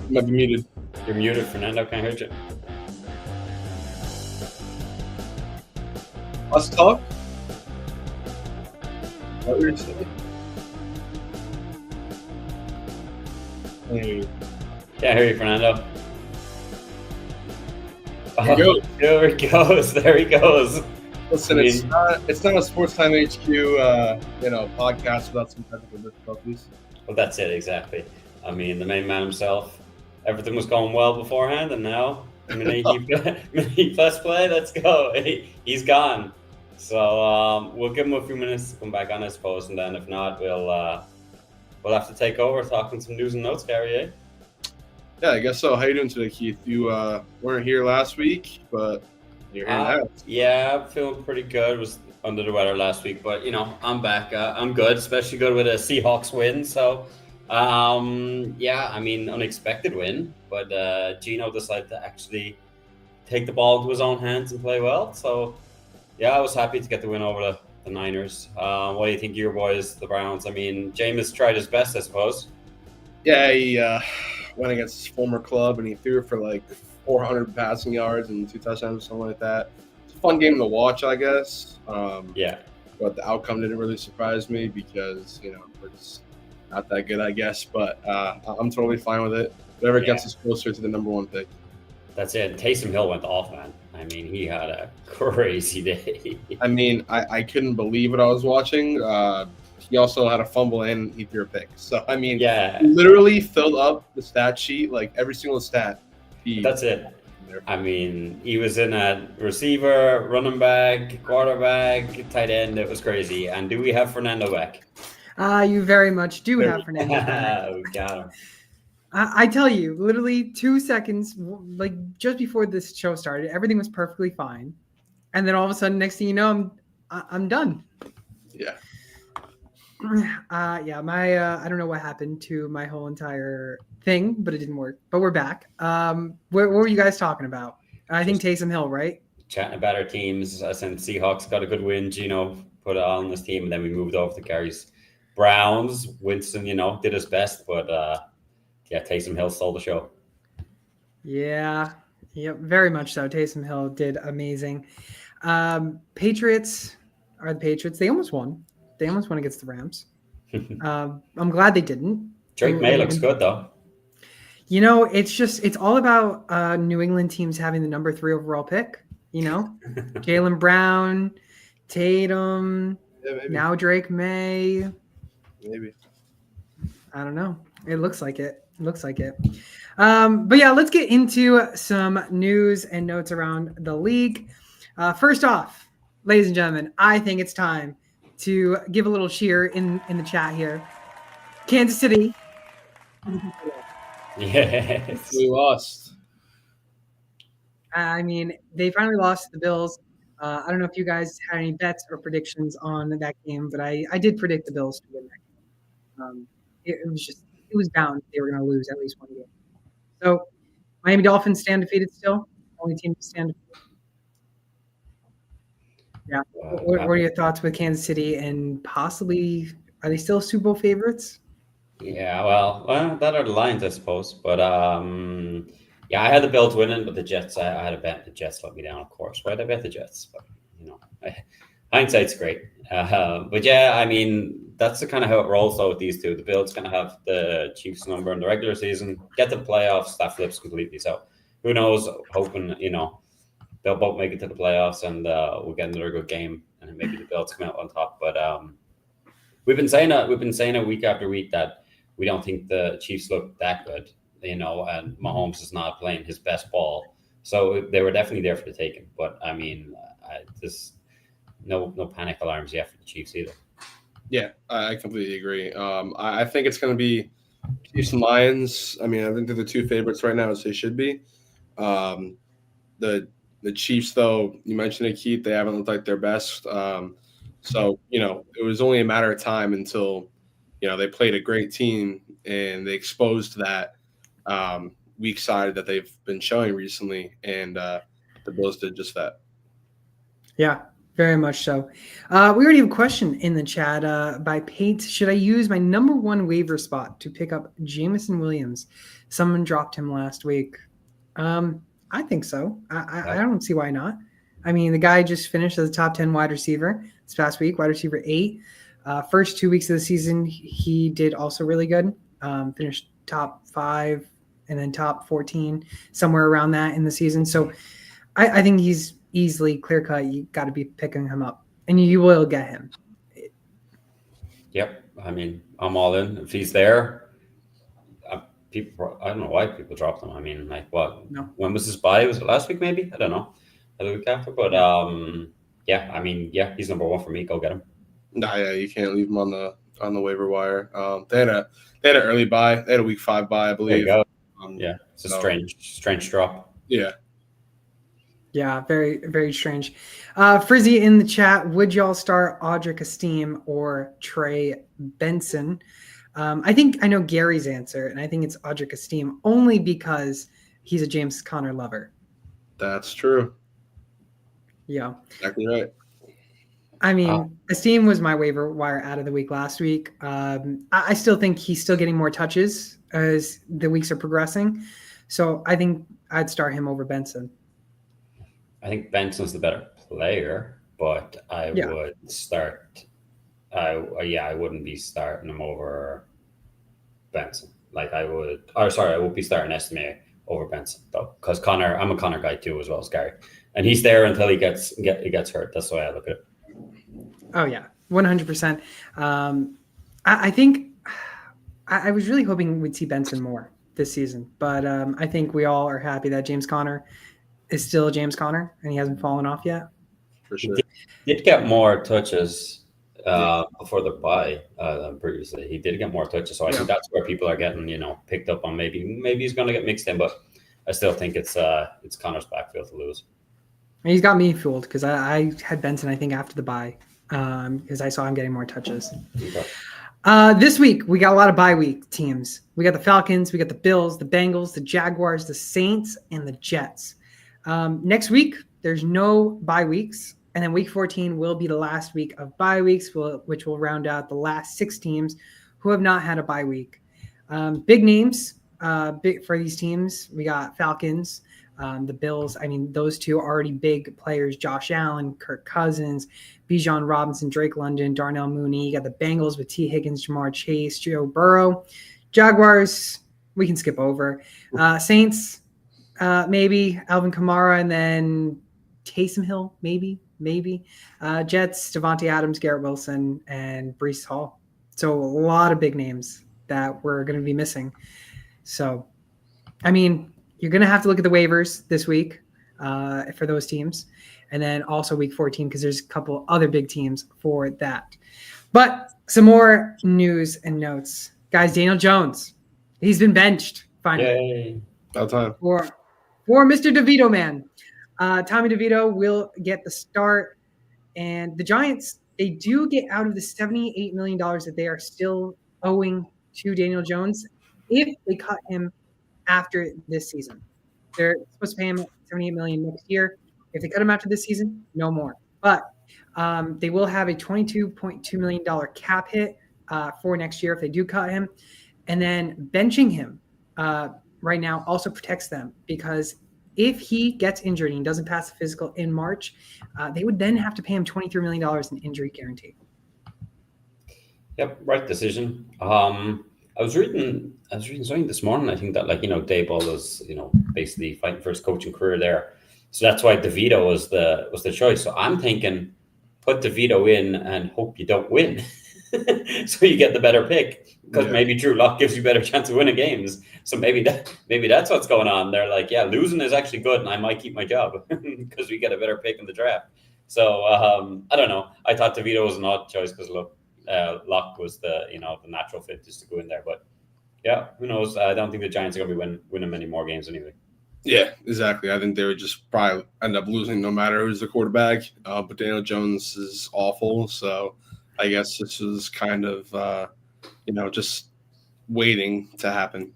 You might be muted. You're muted, Fernando. Can't hear you. Let's talk. What were you saying? Hey, Can't hear you, Fernando. there you go. There he goes. There he goes. Listen, I it's mean- not a Sports Time HQ, podcast without some technical difficulties. Well, that's it, exactly. I mean, the main man himself, everything was going well beforehand, and now, he press play, let's go. He's gone. So we'll give him a few minutes to come back on, I suppose, and then if not, we'll have to take over, talking some news and notes, Gary, eh? Yeah, I guess so. How you doing today, Keith? You weren't here last week, but you're here now. Yeah, I'm feeling pretty good. Was under the weather last week, but I'm back. I'm good, especially good with a Seahawks win. So, unexpected win, but Gino decided to actually take the ball into his own hands and play well. So, yeah, I was happy to get the win over the Niners. What do you think of your boys, the Browns? I mean, Jameis tried his best, I suppose. Yeah, he went against his former club and he threw for like 400 passing yards and 2 touchdowns or something like that. It's a fun game to watch, I guess. Yeah. But the outcome didn't really surprise me because, we're just not that good, I guess. But I'm totally fine with it. Whatever gets us closer to the number one pick. That's it. Taysom Hill went off, man. I mean, he had a crazy day. I mean, I couldn't believe what I was watching. He also had a fumble and he threw a pick. So, I mean, Yeah. he literally filled up the stat sheet, like every single stat. That's it. I mean, he was in a receiver, running back, quarterback, tight end. It was crazy. And do we have Fernando back? You very much do have Fernando back. We got him. I tell you, literally 2 seconds, like just before this show started, everything was perfectly fine. And then all of a sudden, next thing you know, I'm done. Yeah. I don't know what happened to my whole entire thing, but it didn't work. But we're back. What were you guys talking about? I think Taysom Hill, right? Chatting about our teams. Since Seahawks got a good win, Gino put it on this team, and then we moved over to Gary's Browns. Winston, did his best, but Taysom Hill stole the show. Yeah, very much so. Taysom Hill did amazing. Patriots are the Patriots. They almost won. They almost won against the Rams. I'm glad they didn't. Drake May looks good, though. It's all about New England teams having the number 3 overall pick. Jaylen Brown, Tatum, now Drake May. Maybe. I don't know. It looks like it. But yeah, let's get into some news and notes around the league. First off, ladies and gentlemen, I think it's time to give a little cheer in the chat here. Kansas City. Yes. We lost. I mean, they finally lost to the Bills. I don't know if you guys had any bets or predictions on that game, but I did predict the Bills to win that game. It was bound they were going to lose at least one game. So, Miami Dolphins stand defeated still. Only team to stand defeated. Yeah. What are your thoughts with Kansas City and possibly are they still Super Bowl favorites? Yeah, well, that are the Lions, I suppose. But I had the Bills winning, but the Jets, I had a bet. The Jets let me down, of course. Why'd I bet the Jets? But hindsight's great. But yeah, I mean, that's the kind of how it rolls though with these two. The Bills kind of have the Chiefs number in the regular season, get to the playoffs, that flips completely. So who knows? Hoping they'll both make it to the playoffs and we'll get another good game and then maybe the Bills come out on top. But we've been saying it week after week that we don't think the Chiefs look that good, and Mahomes is not playing his best ball. So they were definitely there for the taking. But I mean, no panic alarms yet for the Chiefs either. Yeah, I completely agree. I think it's going to be Chiefs and Lions. I mean, I think they're the two favorites right now, as they should be. The Chiefs, though, you mentioned it, Keith, they haven't looked like their best. So, it was only a matter of time until, they played a great team and they exposed that weak side that they've been showing recently. And the Bills did just that. Yeah. Very much so. We already have a question in the chat by Pate. Should I use my number 1 waiver spot to pick up Jameson Williams? Someone dropped him last week. I think so. I don't see why not. I mean, the guy just finished as a top 10 wide receiver this past week, wide receiver 8. First 2 weeks of the season, he did also really good. Finished top 5 and then top 14, somewhere around that in the season. So I think he's easily clear cut. You got to be picking him up, and you will get him. Yep. I mean, I'm all in. If he's there, people. I don't know why people dropped him. I mean, like, what? No. When was his buy? Was it last week? Maybe, I don't know. The week after, but yeah. I mean, yeah, he's number 1 for me. Go get him. Nah, yeah, you can't leave him on the waiver wire. They had an early buy. They had a week 5 buy, I believe. There you go. Yeah, it's a strange drop. Yeah. Yeah, very, very strange. Frizzy in the chat, would y'all start Audric Esteem or Trey Benson? I know Gary's answer, and I think it's Audric Esteem only because he's a James Conner lover. That's true. Yeah. Exactly right. I mean, Esteem was my waiver wire out of the week last week. I still think he's still getting more touches as the weeks are progressing. So I think I'd start him over Benson. I think Benson's the better player, but I would start. I wouldn't be starting him over Benson. Like I would. Or sorry, I would be starting Estime over Benson though, because Connor. I'm a Connor guy too, as well as Gary, and he's there until he gets hurt. That's the way I look at it. Oh yeah, 100%. I think I was really hoping we'd see Benson more this season, but I think we all are happy that James Conner is still James Conner and he hasn't fallen off yet. For sure. He did get more touches before the bye than previously. He did get more touches, so I think that's where people are getting picked up on. Maybe he's going to get mixed in, but I still think it's Connor's backfield to lose. And he's got me fooled because I had Benson I think after the bye because I saw him getting more touches. Okay. This week, we got a lot of bye week teams. We got the Falcons, we got the Bills, the Bengals, the Jaguars, the Saints, and the Jets. Next week, there's no bye weeks. And then week 14 will be the last week of bye weeks, which will round out the last 6 teams who have not had a bye week. Big names big for these teams. We got Falcons, the Bills. I mean, those two are already big players. Josh Allen, Kirk Cousins, Bijan Robinson, Drake London, Darnell Mooney. You got the Bengals with T. Higgins, Jamar Chase, Joe Burrow. Jaguars, we can skip over. Saints, maybe Alvin Kamara, and then Taysom Hill, maybe. Jets, Devontae Adams, Garrett Wilson, and Breece Hall. So a lot of big names that we're going to be missing. So, I mean, you're going to have to look at the waivers this week for those teams. And then also week 14, because there's a couple other big teams for that. But some more news and notes. Guys, Daniel Jones, he's been benched finally. Yay. About time. For Mr. DeVito, man. Tommy DeVito will get the start. And the Giants, they do get out of the $78 million that they are still owing to Daniel Jones if they cut him after this season. They're supposed to pay him $78 million next year. If they cut him after this season, no more. But they will have a $22.2 million cap hit for next year if they do cut him. And then benching him right now also protects them because if he gets injured and he doesn't pass the physical in March, they would then have to pay him $23 million in injury guarantee. Yep, right decision. I was reading something this morning. I think that Daboll is basically fighting for his coaching career there, so that's why DeVito was the choice. So I'm thinking, put DeVito in and hope you don't win, so you get the better pick because maybe Drew Lock gives you better chance of winning games. So maybe that's what's going on. They're like, yeah, losing is actually good, and I might keep my job because we get a better pick in the draft. So I don't know. I thought DeVito was an odd choice because Locke was the natural fit just to go in there. But yeah, who knows? I don't think the Giants are going to be winning many more games anyway. Yeah, exactly. I think they would just probably end up losing no matter who's the quarterback. But Daniel Jones is awful, so I guess this was kind of just waiting to happen.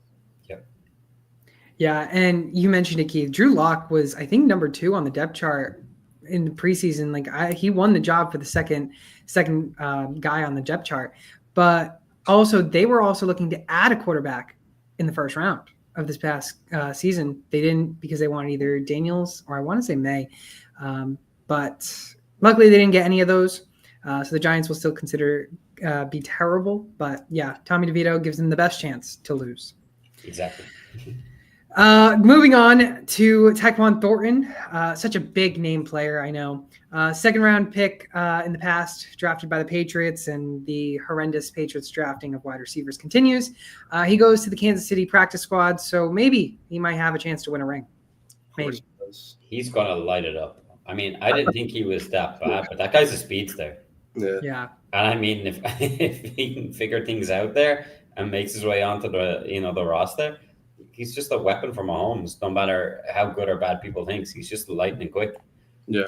Yeah, and you mentioned it, Keith. Drew Lock was, I think, number 2 on the depth chart in the preseason. Like he won the job for the second guy on the depth chart, but also they were also looking to add a quarterback in the first round of this past season. They didn't because they wanted either Daniels or I want to say May, but luckily they didn't get any of those. So the Giants will still consider be terrible, but yeah, Tommy DeVito gives them the best chance to lose. Exactly. Moving on to Tyquan Thornton, such a big name player, I know. Second round pick in the past, drafted by the Patriots, and the horrendous Patriots drafting of wide receivers continues. He goes to the Kansas City practice squad, so maybe he might have a chance to win a ring. Maybe. He's going to light it up. I mean, I didn't think he was that bad, but that guy's a speedster. Yeah. And I mean, if he can figure things out there and makes his way onto the roster, he's just a weapon for Mahomes. No matter how good or bad people think, he's just lightning quick. Yeah.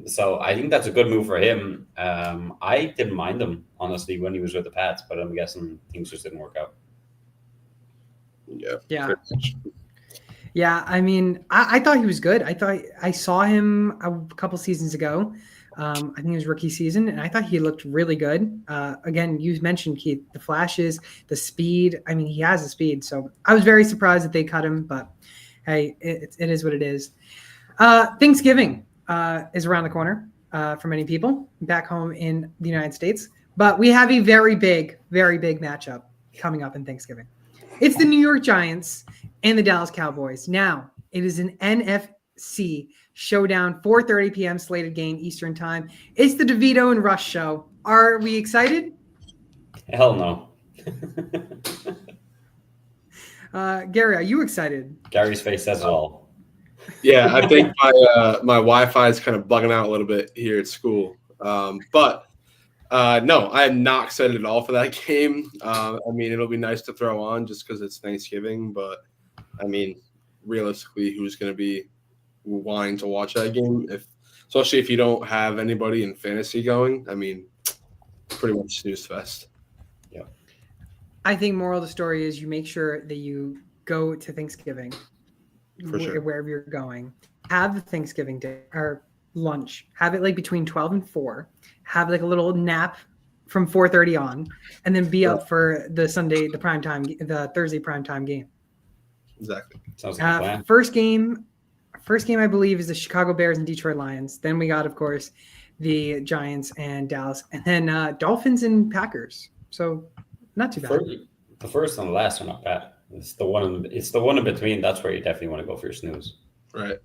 So I think that's a good move for him. I didn't mind him honestly when he was with the Pats, but I'm guessing things just didn't work out. Yeah. Yeah. I mean, I thought he was good. I thought I saw him a couple seasons ago. I think it was rookie season, and I thought he looked really good. Again, you mentioned, Keith, the flashes, the speed. I mean, he has the speed. So I was very surprised that they cut him, but hey, it is what it is. Thanksgiving is around the corner for many people back home in the United States. But we have a very big matchup coming up in Thanksgiving. It's the New York Giants and the Dallas Cowboys. Now, it is an NFC showdown, 4:30 p.m. slated game Eastern time. It's the DeVito and Rush show. Are we excited? Hell no. Gary, are you excited? Gary's face says it all. Yeah, I think my Wi-Fi is kind of bugging out a little bit here at school. But no, I am not excited at all for that game. I mean, it'll be nice to throw on just because it's Thanksgiving. But, I mean, realistically, who's going to be wanting to watch that game, especially if you don't have anybody in fantasy going? I mean, pretty much snooze fest. Yeah. I think moral of the story is you make sure that you go to Thanksgiving wherever you're going. Have the Thanksgiving day or lunch. Have it like between 12 and 4. Have like a little nap from 4:30 on, and then be up for the Thursday primetime game. Exactly. Sounds like a plan. First game, I believe, is the Chicago Bears and Detroit Lions. Then we got, of course, the Giants and Dallas, and then Dolphins and Packers. So not too bad. The first and the last are not bad. It's the one in between. That's where you definitely want to go for your snooze. Right.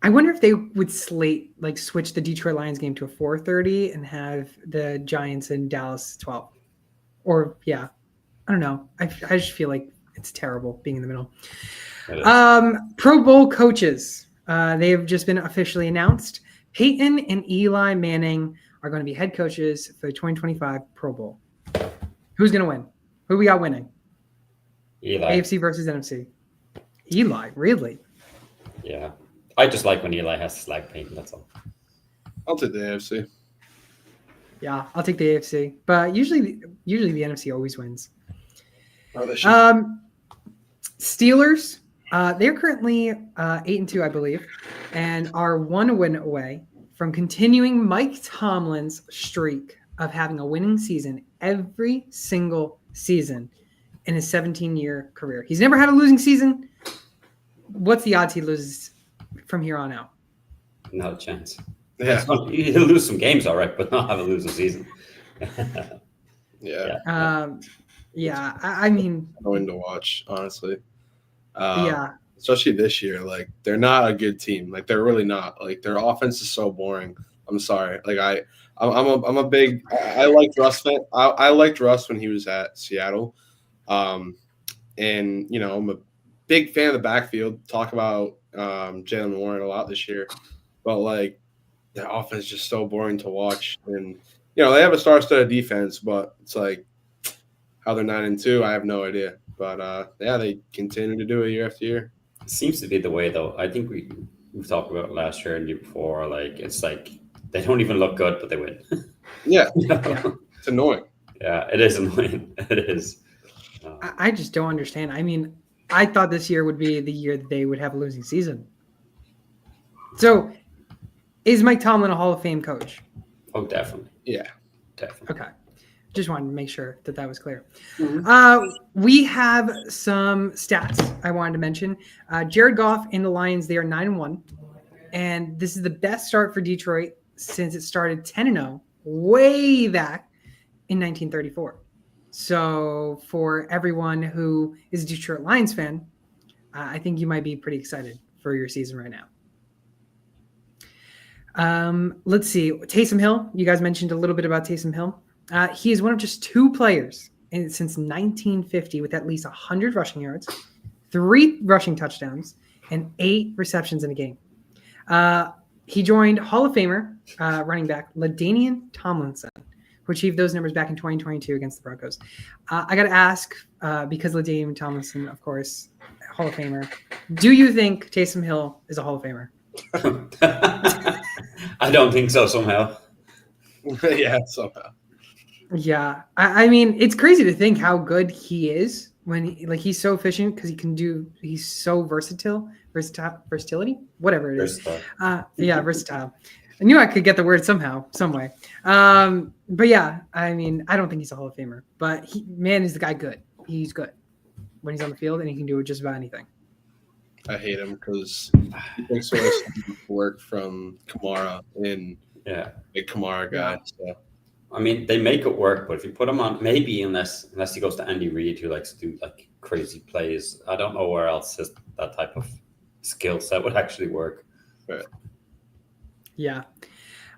I wonder if they would switch the Detroit Lions game to a 4:30 and have the Giants and Dallas 12. Or yeah, I don't know. I just feel like it's terrible being in the middle. Pro Bowl coaches. They have just been officially announced. Peyton and Eli Manning are going to be head coaches for the 2025 Pro Bowl. Who's going to win? Who we got winning? Eli. AFC versus NFC. Eli, really? Yeah. I just like when Eli has to slag Peyton, that's all. I'll take the AFC. Yeah, I'll take the AFC. But usually the NFC always wins. Steelers, they're currently 8-2, I believe, and are 1 win away from continuing Mike Tomlin's streak of having a winning season every single season in his 17-year career. He's never had a losing season. What's the odds he loses from here on out? Not a chance. Yeah. He'll lose some games, all right, but not have a losing season. Yeah. I mean, Going to watch, honestly. Yeah. Especially this year, like they're not a good team. Like they're really not. Like their offense is so boring. I'm sorry. Like I'm a big. I liked Russ. I liked Russ when he was at Seattle, and I'm a big fan of the backfield. Talk about Jalen Warren a lot this year, but like their offense is just so boring to watch. And they have a star-studded defense, but it's like how they're 9-2. I have no idea. But they continue to do it year after year. It seems to be the way, though. I think we've talked about it last year and year before. Like it's like they don't even look good, but they win. Yeah, it's annoying. Yeah, it is annoying. It is. I just don't understand. I mean, I thought this year would be the year that they would have a losing season. So Is Mike Tomlin a Hall of Fame coach? Oh, definitely. Yeah. Definitely. Okay. Just wanted to make sure that was clear. Mhm. We have some stats I wanted to mention. Jared Goff and the Lions, they are 9-1. And this is the best start for Detroit since it started 10-0 way back in 1934. So for everyone who is a Detroit Lions fan, I think you might be pretty excited for your season right now. Let's see. Taysom Hill. You guys mentioned a little bit about Taysom Hill. He is one of just 2 players since 1950 with at least 100 rushing yards, 3 rushing touchdowns, and 8 receptions in a game. He joined Hall of Famer running back LaDainian Tomlinson, who achieved those numbers back in 2022 against the Broncos. I got to ask, because LaDainian Tomlinson, of course, Hall of Famer, do you think Taysom Hill is a Hall of Famer? I don't think so somehow. Yeah, somehow. Yeah. I mean, it's crazy to think how good he is when he's so efficient because he's so versatility, whatever it is. Versatile. I knew I could get the word somehow, some way. But yeah, I mean, I don't think he's a Hall of Famer, but is the guy good? He's good when he's on the field and he can do just about anything. I hate him because he takes so much work from Kamara and big Kamara guy. So. I mean, they make it work, but if you put him on, maybe unless he goes to Andy Reid, who likes to do like crazy plays, I don't know where else that type of skill set would actually work. Right. Yeah.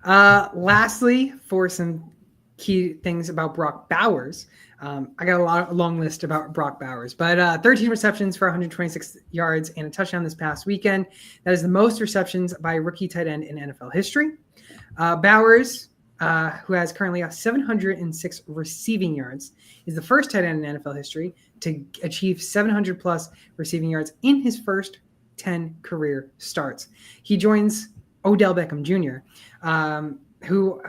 Lastly, for some key things about Brock Bowers, I got a long list about Brock Bowers, but 13 receptions for 126 yards and a touchdown this past weekend. That is the most receptions by a rookie tight end in NFL history. Bowers, who has currently 706 receiving yards, is the first tight end in NFL history to achieve 700 plus receiving yards in his first 10 career starts. He joins Odell Beckham Jr., who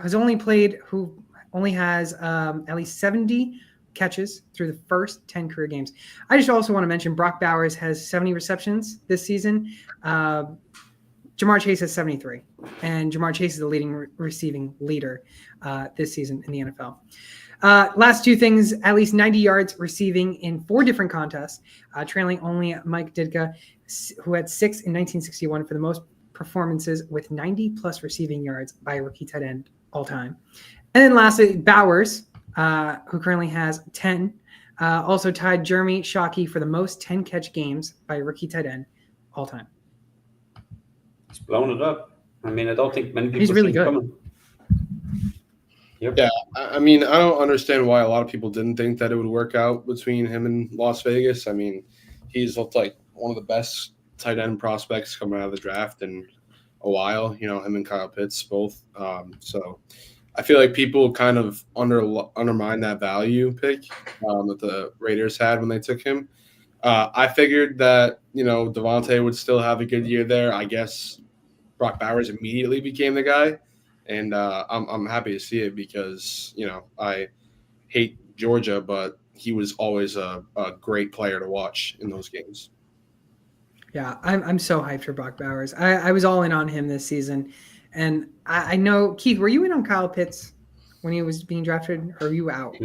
only has at least 70 catches through the first 10 career games. I just also want to mention Brock Bowers has 70 receptions this season. Jamar Chase has 73, and Jamar Chase is the leading receiving leader this season in the NFL. Last 2 things, at least 90 yards receiving in 4 different contests, trailing only Mike Ditka, who had 6 in 1961 for the most performances with 90 plus receiving yards by a rookie tight end all time. And then lastly, Bowers, who currently has 10, also tied Jeremy Shockey for the most 10 catch games by a rookie tight end all time. He's blown it up. I mean, I don't think many people He's really good. coming. Yep. Yeah, I mean, I don't understand why a lot of people didn't think that it would work out between him and Las Vegas. I mean, he's looked like one of the best tight end prospects coming out of the draft in a while. Him and Kyle Pitts both. So I feel like people kind of undermine that value pick that the Raiders had when they took him. I figured that Devontae would still have a good year there. I guess Brock Bowers immediately became the guy, and I'm happy to see it because I hate Georgia, but he was always a great player to watch in those games. Yeah, I'm so hyped for Brock Bowers. I was all in on him this season, and I know, Keith, were you in on Kyle Pitts when he was being drafted, or were you out?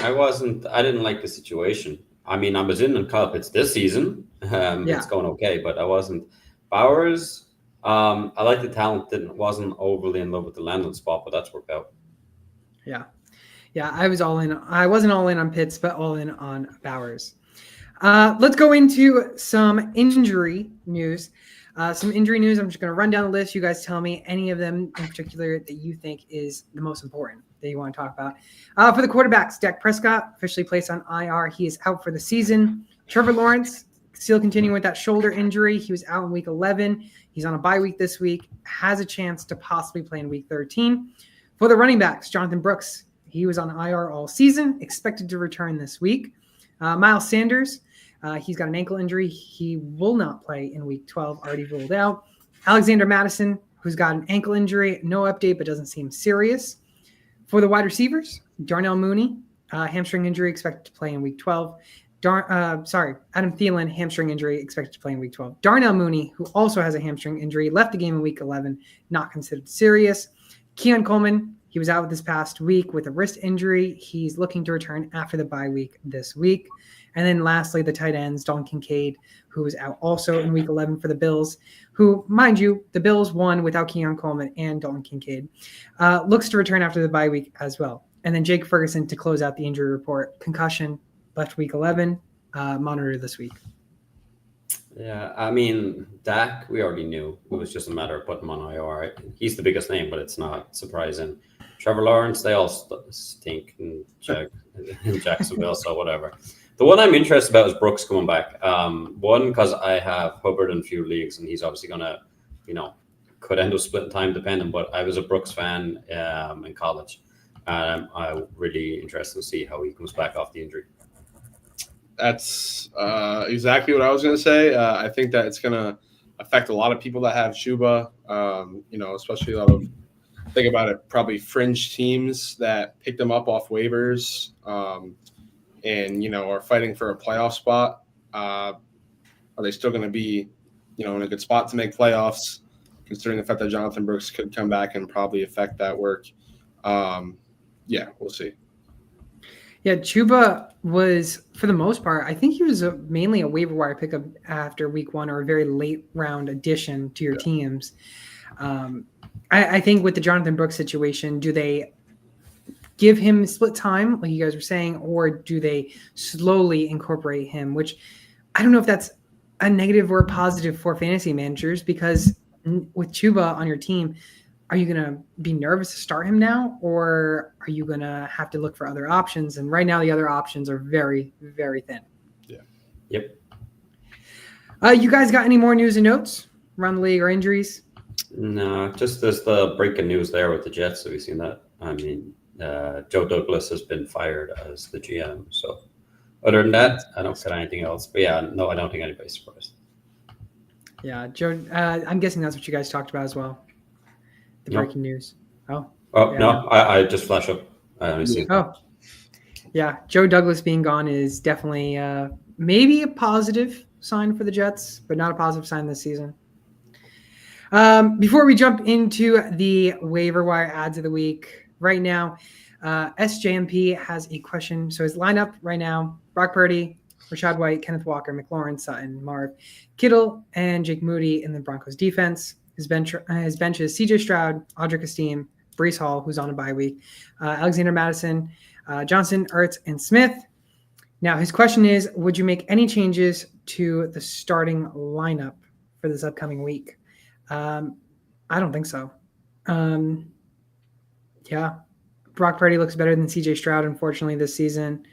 I wasn't. I didn't like the situation. I mean, I was in on Kyle Pitts this season. It's going okay, but I wasn't. Bowers, I like the talent. Wasn't overly in love with the landing spot, but that's worked out. Yeah, I was all in. I wasn't all in on Pitts, but all in on Bowers. Let's go into some injury news. I'm just going to run down the list. You guys tell me any of them in particular that you think is the most important that you want to talk about. For the quarterbacks, Dak Prescott officially placed on IR. He is out for the season. Trevor Lawrence still continuing with that shoulder injury. He was out in week 11. He's on a bye week this week. Has a chance to possibly play in week 13. For the running backs, Jonathan Brooks, he was on IR all season, expected to return this week. Miles Sanders, he's got an ankle injury. He will not play in week 12, already ruled out. Alexander Madison, who's got an ankle injury, no update, but doesn't seem serious. For the wide receivers, Darnell Mooney, hamstring injury, expected to play in week 12. Adam Thielen, hamstring injury, expected to play in week 12. Darnell Mooney, who also has a hamstring injury, left the game in week 11, not considered serious. Keon Coleman, he was out this past week with a wrist injury. He's looking to return after the bye week this week. And then lastly, the tight ends, Dalton Kincaid, who was out also in week 11 for the Bills, who, mind you, the Bills won without Keon Coleman and Dalton Kincaid, looks to return after the bye week as well. And then Jake Ferguson to close out the injury report. Concussion, left week 11, monitor this week. Yeah, I mean, Dak, we already knew. It was just a matter of putting him on IR. Right? He's the biggest name, but it's not surprising. Trevor Lawrence, they all stink in Jacksonville, so whatever. The one I'm interested about is Brooks coming back. One, because I have Hubbard in a few leagues, and he's obviously going to, could end up splitting time depending, but I was a Brooks fan in college. And I'm really interested to see how he comes back off the injury. That's exactly what I was going to say. I think that it's going to affect a lot of people that have Chuba, especially a lot of, think about it, probably fringe teams that picked them up off waivers and, are fighting for a playoff spot. Are they still going to be, in a good spot to make playoffs, considering the fact that Jonathan Brooks could come back and probably affect that work? Yeah, we'll see. Yeah, Chuba was, for the most part, I think he was mainly a waiver wire pickup after week 1 or a very late round addition to your teams. I think with the Jonathan Brooks situation, do they give him split time, like you guys were saying, or do they slowly incorporate him, which I don't know if that's a negative or a positive for fantasy managers, because with Chuba on your team, are you going to be nervous to start him now, or are you going to have to look for other options? And right now, the other options are very, very thin. Yeah. Yep. You guys got any more news and notes around the league or injuries? No, just there's the breaking news there with the Jets. Have you seen that? I mean, Joe Douglas has been fired as the GM. So other than that, I don't get anything else. But yeah, no, I don't think anybody's surprised. Yeah, Joe, I'm guessing that's what you guys talked about as well. The breaking news. Oh, yeah. No, I just flash up. I only see. Oh, yeah. Joe Douglas being gone is definitely maybe a positive sign for the Jets, but not a positive sign this season. Before we jump into the waiver wire ads of the week, right now, SJMP has a question. So his lineup right now: Brock Purdy, Rashad White, Kenneth Walker, McLaurin, Sutton, Marv, Kittle, and Jake Moody in the Broncos defense. His bench is CJ Stroud, Audric Esteem, Breece Hall, who's on a bye week, Alexander Madison, Johnson, Ertz, and Smith. Now, his question is, would you make any changes to the starting lineup for this upcoming week? I don't think so. Yeah, Brock Purdy looks better than CJ Stroud, unfortunately, this season.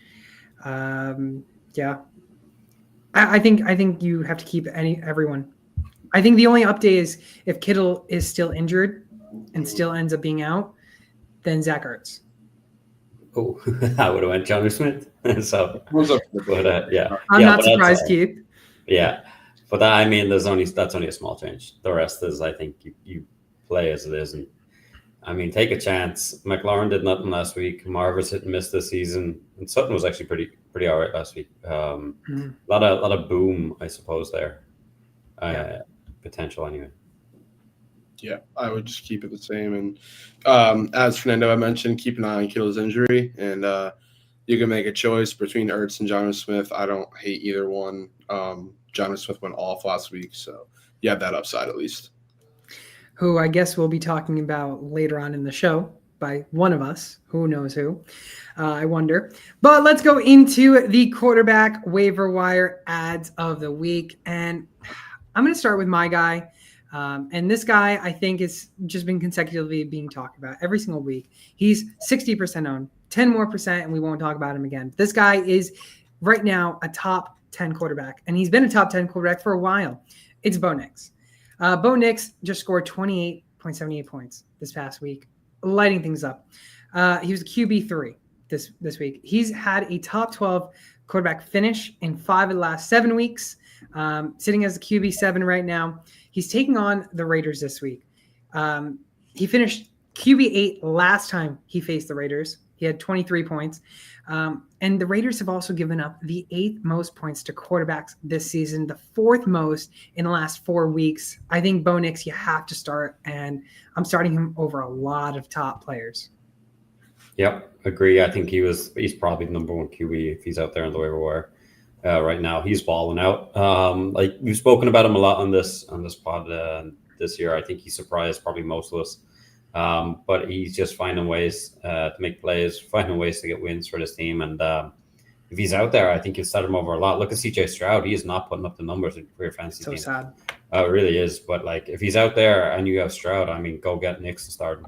Yeah, I think you have to keep everyone. I think the only update is if Kittle is still injured and still ends up being out, then Zach Ertz. Oh, I would have went Johnny Smith. So, but, yeah, I'm not surprised, Keith. Yeah, but I mean, that's only a small change. The rest is, I think, you play as it is, and I mean, take a chance. McLaurin did nothing last week. Marvis hit and missed this season, and Sutton was actually pretty all right last week. A lot of boom, I suppose there. Potential anyway. Yeah, I would just keep it the same. And as Fernando, I mentioned, keep an eye on Kittle's injury, and you can make a choice between Ertz and Jonnu Smith. I don't hate either one. Jonnu Smith went off last week, so you have that upside at least. Who I guess we'll be talking about later on in the show by one of us. Who knows who? I wonder. But let's go into the quarterback waiver wire ads of the week. And I'm going to start with my guy. And this guy, I think, has just been consecutively being talked about every single week. He's 60% owned, 10 more percent, and we won't talk about him again. This guy is right now a top 10 quarterback, and he's been a top 10 quarterback for a while. It's Bo Nix. Bo Nix just scored 28.78 points this past week, lighting things up. He was a QB3 this week. He's had a top 12 quarterback finish in 5 of the last 7 weeks, sitting as a QB7 right now. He's taking on the Raiders this week. He finished QB8 last time he faced the Raiders. He had 23 points. And the Raiders have also given up the 8th most points to quarterbacks this season, the 4th most in the last 4 weeks. I think Bo Nix, you have to start, and I'm starting him over a lot of top players. Yep, agree. I think he's probably the number 1 QB if he's out there on the waiver wire right now. He's balling out. Like we've spoken about him a lot on this pod this year. I think he surprised probably most of us. But he's just finding ways to make plays, finding ways to get wins for this team. And if he's out there, I think you'll start him over a lot. Look at CJ Stroud. He is not putting up the numbers for your fantasy team. So sad. It really is. But like if he's out there and you have Stroud, I mean, go get Nix to start him.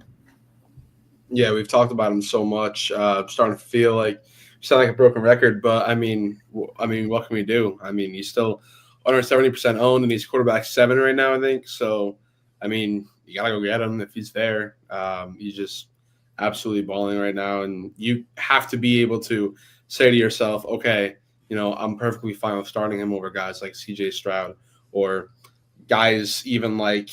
Yeah, we've talked about him so much. Starting to feel like sound like a broken record, but I mean, what can we do? I mean, he's still under 70% owned, and he's quarterback 7 right now, I think. So, I mean, you gotta go get him if he's there. He's just absolutely balling right now, and you have to be able to say to yourself, okay, I'm perfectly fine with starting him over guys like CJ Stroud or guys even like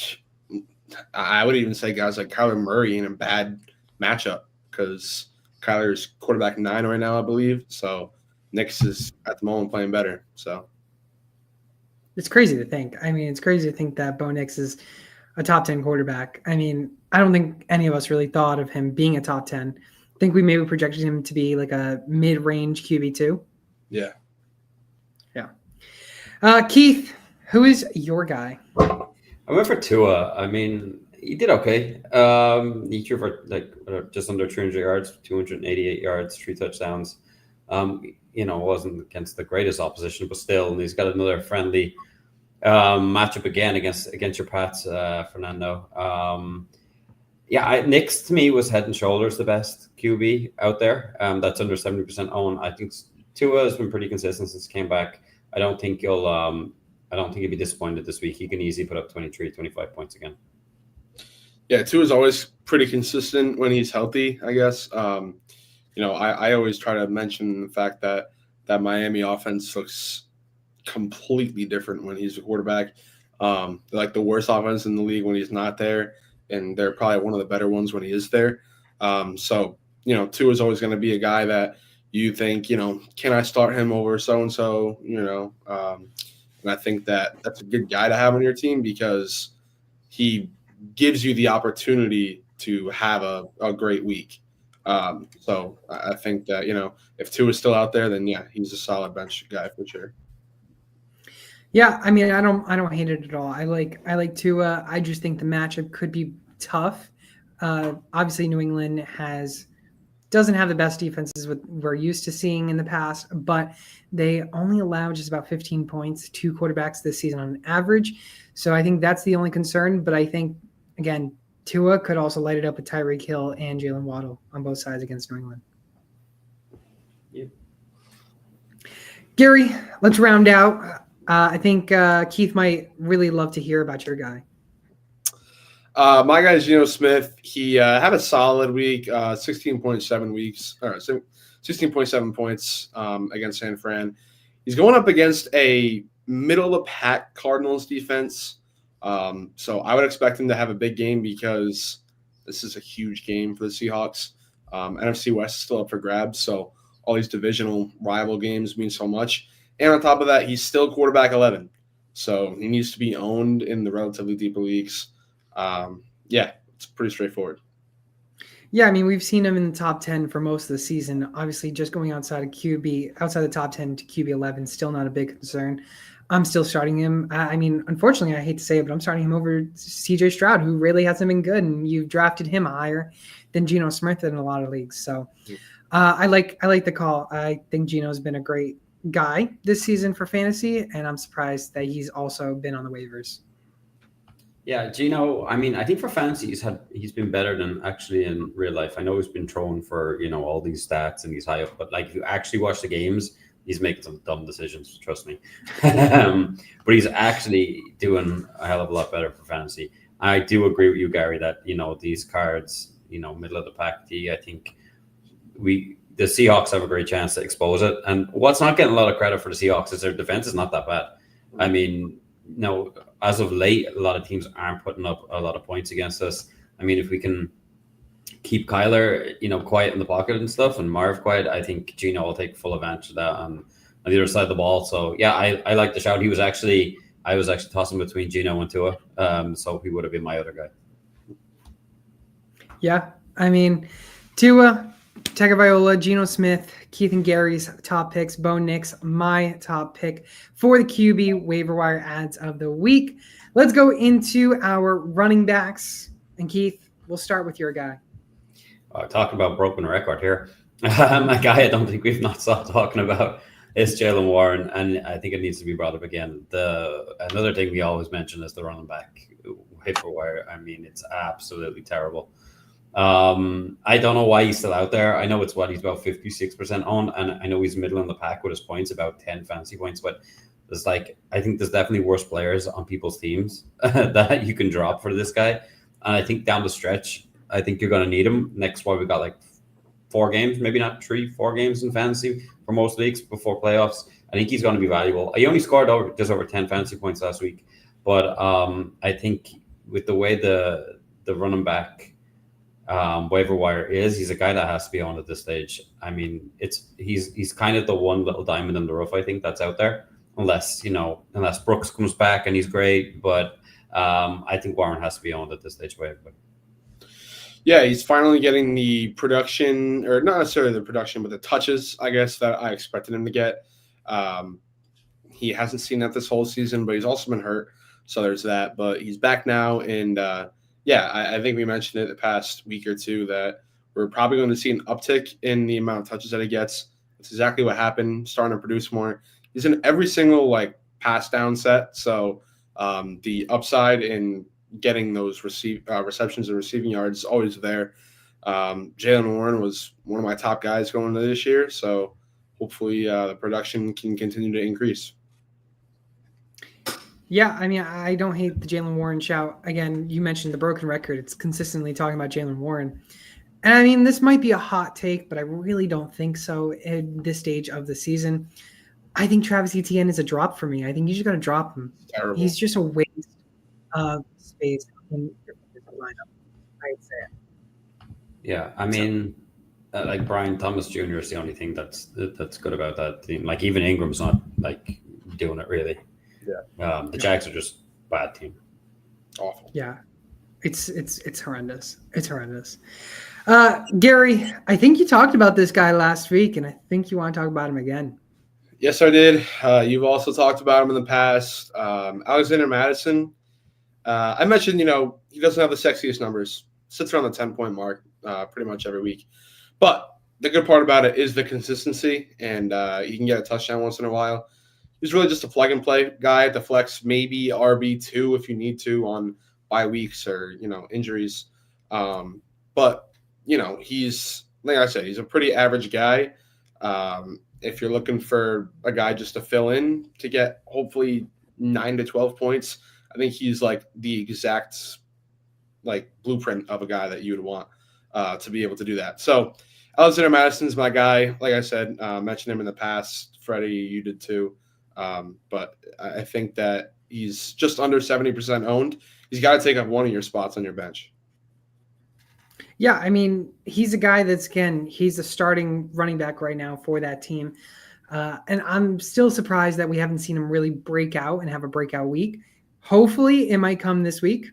I would even say guys like Kyler Murray in a bad matchup because Kyler's quarterback 9 right now, I believe. So Nix is at the moment playing better. So it's crazy to think. I mean, it's crazy to think that Bo Nix is a top 10 quarterback. I mean, I don't think any of us really thought of him being a top 10. I think we maybe projected him to be like a mid-range QB2. Yeah. Keith, who is your guy? I went for Tua. I mean, he did okay. He threw for like just under 300 yards, 288 yards, 3 touchdowns. Wasn't against the greatest opposition, but still, and he's got another friendly matchup again against your Pats, Fernando. Nix to me was head and shoulders the best QB out there. That's under 70% owned. I think Tua has been pretty consistent since he came back. I don't think he'll be disappointed this week. He can easily put up 23, 25 points again. Yeah, Tua is always pretty consistent when he's healthy, I guess. I always try to mention the fact that Miami offense looks completely different when he's a quarterback. They're like the worst offense in the league when he's not there, and they're probably one of the better ones when he is there. Tua is always going to be a guy that you think, can I start him over so-and-so, and I think that's a good guy to have on your team because he gives you the opportunity to have a great week. So I think that, if Tua is still out there, then yeah, he's a solid bench guy for sure. Yeah, I mean, I don't hate it at all. I like Tua. I just think the matchup could be tough. Obviously, New England doesn't have the best defenses we're used to seeing in the past, but they only allow just about 15 points to quarterbacks this season on average. So I think that's the only concern. But I think, again, Tua could also light it up with Tyreek Hill and Jalen Waddle on both sides against New England. Yeah. Gary, let's round out. I think Keith might really love to hear about your guy. My guy is Geno Smith. He had a solid week, 16.7 points against San Fran. He's going up against a middle-of-the-pack Cardinals defense. So I would expect him to have a big game because this is a huge game for the Seahawks. NFC West is still up for grabs, so all these divisional rival games mean so much. And on top of that, he's still quarterback 11. So he needs to be owned in the relatively deeper leagues. It's pretty straightforward. Yeah, I mean, we've seen him in the top 10 for most of the season. Obviously, just going outside the top 10 to QB 11, still not a big concern. I'm still starting him. I mean, unfortunately, I hate to say it, but I'm starting him over CJ Stroud, who really hasn't been good, and you've drafted him higher than Geno Smith in a lot of leagues. So I like the call. I think Geno's been a great guy this season for fantasy, and I'm surprised that he's also been on the waivers. Yeah, Geno, I mean, I think for fantasy he's been better than actually in real life. I know he's been thrown for, all these stats and he's high up, but like if you actually watch the games, he's making some dumb decisions, trust me. But he's actually doing a hell of a lot better for fantasy. I do agree with you, Gary, that, these cards, middle of the pack, I think the Seahawks have a great chance to expose it. And what's not getting a lot of credit for the Seahawks is their defense is not that bad. I mean, as of late, a lot of teams aren't putting up a lot of points against us. I mean, if we can keep Kyler, quiet in the pocket and stuff, and Marv quiet, I think Gino will take full advantage of that on the other side of the ball. So yeah, I like the shout. I was actually tossing between Gino and Tua, so he would have been my other guy. Yeah, I mean, Tua, Tagovailoa, Geno Smith, Keith and Gary's top picks, Bo Nix, my top pick for the QB waiver wire ads of the week. Let's go into our running backs. And Keith, we'll start with your guy. Talking about broken record here. A guy I don't think we've not stopped talking about is Jaylen Warren, and I think it needs to be brought up again. Another thing we always mention is the running back waiver wire. I mean, it's absolutely terrible. I don't know why he's still out there. I know he's about 56% owned, and I know he's middle in the pack with his points, about 10 fantasy points, but I think there's definitely worse players on people's teams that you can drop for this guy. And I think down the stretch, I think you're going to need him. Next one, we got like 4 games, maybe not 3-4 games in fantasy for most leagues before playoffs. I think he's going to be valuable. He only scored just over 10 fantasy points last week, but I think with the way the running back waiver wire is, he's a guy that has to be on at this stage. I mean, he's kind of the one little diamond in the rough, I think, that's out there, unless Brooks comes back and he's great. But I think Warren has to be on at this stage. Yeah, he's finally getting the production, or not necessarily the production, but the touches, I guess, that I expected him to get. He hasn't seen that this whole season, but he's also been hurt. So there's that. But he's back now. And, I think we mentioned it the past week or two that we're probably going to see an uptick in the amount of touches that he gets. That's exactly what happened, starting to produce more. He's in every single, pass down set. So the upside in getting those receptions and receiving yards is always there. Jaylen Warren was one of my top guys going into this year, so hopefully the production can continue to increase. Yeah, I mean, I don't hate the Jaylen Warren shout. Again, you mentioned the broken record. It's consistently talking about Jaylen Warren. And I mean, this might be a hot take, but I really don't think so at this stage of the season. I think Travis Etienne is a drop for me. I think you just got to drop him. Terrible. He's just a waste of space in your lineup, I'd say. Yeah, I mean, Brian Thomas Jr. is the only thing that's good about that team. Like, even Ingram's not doing it really. Yeah. The Jags are just a bad team. Awful. Yeah, it's horrendous. It's horrendous. Gary, I think you talked about this guy last week, and I think you want to talk about him again. Yes, I did. You've also talked about him in the past. Alexander Madison. I mentioned, he doesn't have the sexiest numbers. Sits around the 10-point mark pretty much every week. But the good part about it is the consistency, and he can get a touchdown once in a while. He's really just a plug-and-play guy to flex, maybe RB2 if you need to on bye weeks or, injuries. But, he's, like I said, he's a pretty average guy. If you're looking for a guy just to fill in to get hopefully 9 to 12 points, I think he's the exact blueprint of a guy that you would want to be able to do that. So Alexander Madison's my guy. Like I said, mentioned him in the past. Freddie, you did too. But I think that he's just under 70% owned. He's got to take up one of your spots on your bench. Yeah, I mean, he's a guy he's a starting running back right now for that team. And I'm still surprised that we haven't seen him really break out and have a breakout week. Hopefully it might come this week.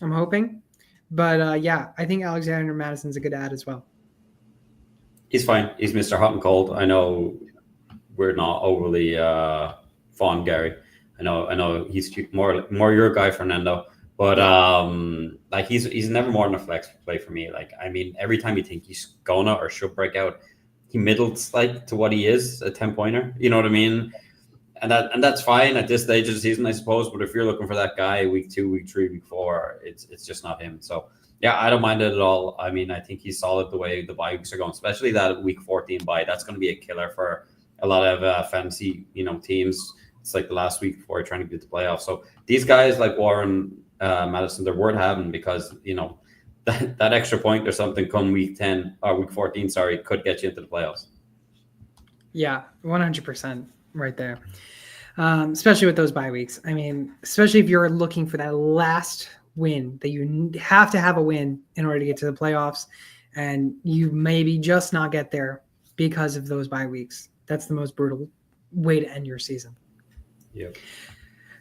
I'm hoping. But I think Alexander Madison's a good ad as well. He's fine. He's Mr. Hot and Cold. I know we're not overly fond, Gary. I know he's more your guy, Fernando. But he's never more than a flex play for me. I mean, every time you think he's gonna or should break out, he middles to what he is, a 10-pointer. You know what I mean? And that's fine at this stage of the season, I suppose. But if you're looking for that guy week 2, week 3, week 4, it's just not him. So yeah, I don't mind it at all. I mean, I think he's solid the way the bye weeks are going, especially that week 14 bye. That's going to be a killer for a lot of fantasy teams. It's the last week before trying to get the playoffs. So these guys like Warren, Madison, they're worth having because that extra point or something come week 10 or week 14, could get you into the playoffs. Yeah, 100% right there. Especially with those bye weeks. I mean, especially if you're looking for that last win, that you have to have a win in order to get to the playoffs. and you maybe just not get there because of those bye weeks. That's the most brutal way to end your season. Yep.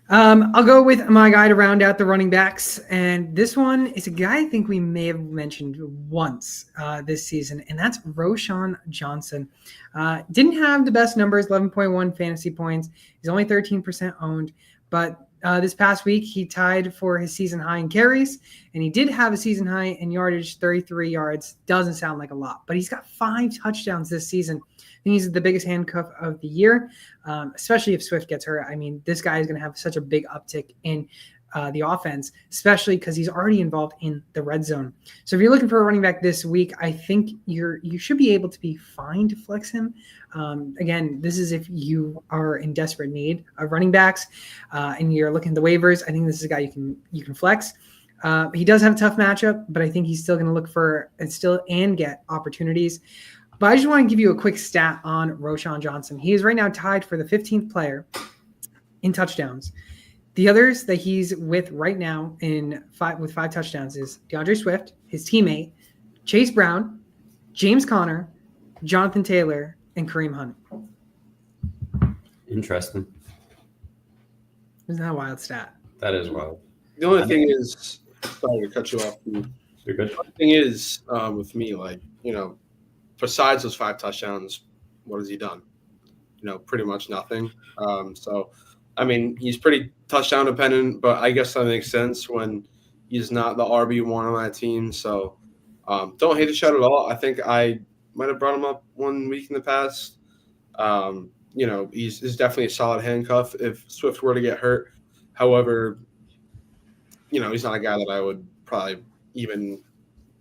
I'll go with my guy to round out the running backs. And this one is a guy I think we may have mentioned once this season, and that's Roschon Johnson. Didn't have the best numbers, 11.1 fantasy points. He's only 13% owned, but this past week he tied for his season high in carries, and he did have a season high in yardage, 33 yards. Doesn't sound like a lot, but he's got 5 touchdowns this season. I think he's the biggest handcuff of the year, especially if Swift gets hurt. I mean, this guy is going to have such a big uptick in the offense, especially because he's already involved in the red zone. So if you're looking for a running back this week, I think you should be able to be fine to flex him. Again, this is if you are in desperate need of running backs and you're looking at the waivers. I think this is a guy you can flex. He does have a tough matchup, but I think he's still going to look for and get opportunities. But I just want to give you a quick stat on Roschon Johnson. He is right now tied for the 15th player in touchdowns. The others that he's with right now with 5 touchdowns is DeAndre Swift, his teammate, Chase Brown, James Conner, Jonathan Taylor, and Kareem Hunt. Interesting. Isn't that a wild stat? That is wild. The only thing is, sorry to cut you off. You're good. The thing is, with me, like, besides those 5 touchdowns, what has he done? Pretty much nothing. So, I mean, he's pretty touchdown dependent, but I guess that makes sense when he's not the RB1 on that team. So, don't hate the shot at all. I think I might have brought him up one week in the past. He's definitely a solid handcuff if Swift were to get hurt. However, he's not a guy that I would probably even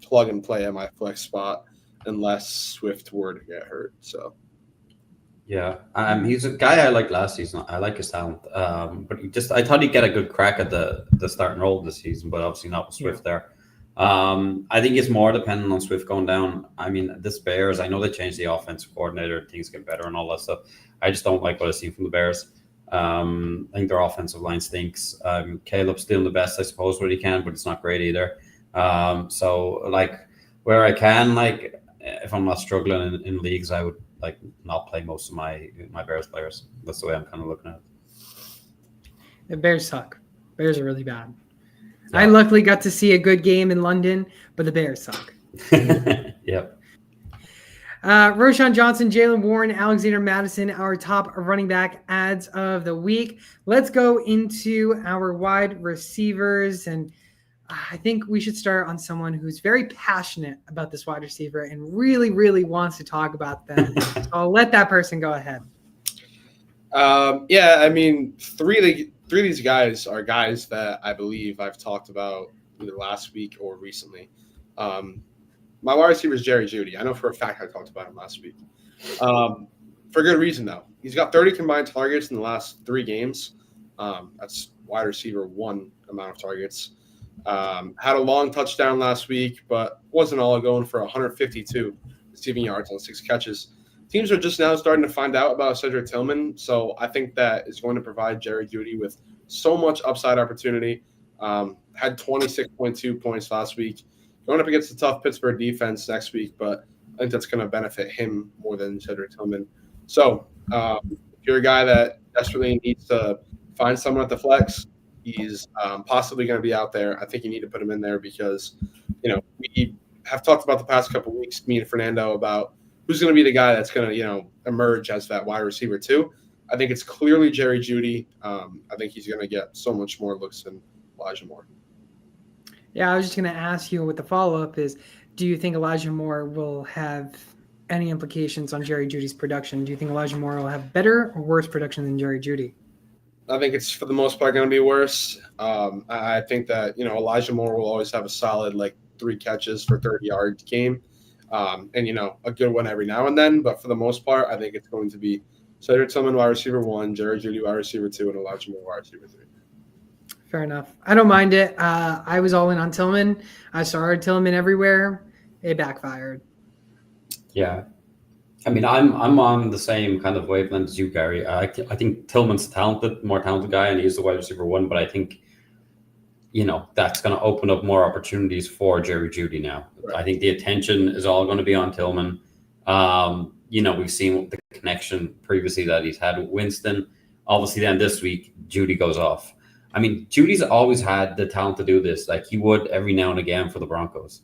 plug and play at my flex spot unless Swift were to get hurt. So, yeah, he's a guy I liked last season. I like his talent, but I thought he'd get a good crack at the starting role this season, but obviously not with Swift there. I think it's more dependent on Swift going down. I mean, this Bears, I know they changed the offensive coordinator, things get better and all that stuff. I just don't like what I see from the Bears. I think their offensive line stinks. Caleb's doing the best, I suppose, what he can, but it's not great either. So, like, where I can, like, if I'm not struggling in leagues, I would not play most of my Bears players. That's the way I'm kind of looking at it. The Bears suck. Bears are really bad. Yeah. I luckily got to see a good game in London, but the Bears suck. Yep. Roschon Johnson, Jalen Warren, Alexander Madison, our top running back ads of the week. Let's go into our wide receivers, and I think we should start on someone who's very passionate about this wide receiver and really, really wants to talk about them. So I'll let that person go ahead. Yeah, I mean, three of these guys are guys that I believe I've talked about either last week or recently. My wide receiver is Jerry Jeudy. I know for a fact I talked about him last week. For good reason, though. He's got 30 combined targets in the last 3 games. That's wide receiver 1 amount of targets. Had a long touchdown last week, but wasn't all going for 152 receiving yards on 6 catches. Teams are just now starting to find out about Cedric Tillman, so I think that is going to provide Jerry Jeudy with so much upside opportunity. Had 26.2 points last week. Going up against the tough Pittsburgh defense next week, but I think that's going to benefit him more than Cedric Tillman. So if you're a guy that desperately needs to find someone at the flex, he's possibly going to be out there. I think you need to put him in there because, we have talked about the past couple of weeks, me and Fernando, about who's going to be the guy that's going to, emerge as that wide receiver too. I think it's clearly Jerry Jeudy. I think he's going to get so much more looks than Elijah Moore. Yeah, I was just going to ask you what the follow-up is. Do you think Elijah Moore will have any implications on Jerry Jeudy's production? Do you think Elijah Moore will have better or worse production than Jerry Jeudy? I think it's for the most part going to be worse. I think that, Elijah Moore will always have a solid 3 catches for 30 yards game. And, a good one every now and then. But for the most part, I think it's going to be Cedric Tillman, wide receiver 1, Jerry Jeudy, wide receiver 2, and Elijah Moore, wide receiver 3. Fair enough. I don't mind it. I was all in on Tillman. I started Tillman everywhere. It backfired. Yeah. I mean, I'm on the same kind of wavelength as you, Gary. I think Tillman's more talented guy, and he's the wide receiver 1. But I think that's going to open up more opportunities for Jerry Jeudy now. Right. I think the attention is all going to be on Tillman. We've seen the connection previously that he's had with Winston. Obviously, then this week, Jeudy goes off. I mean, Judy's always had the talent to do this. Like he would every now and again for the Broncos.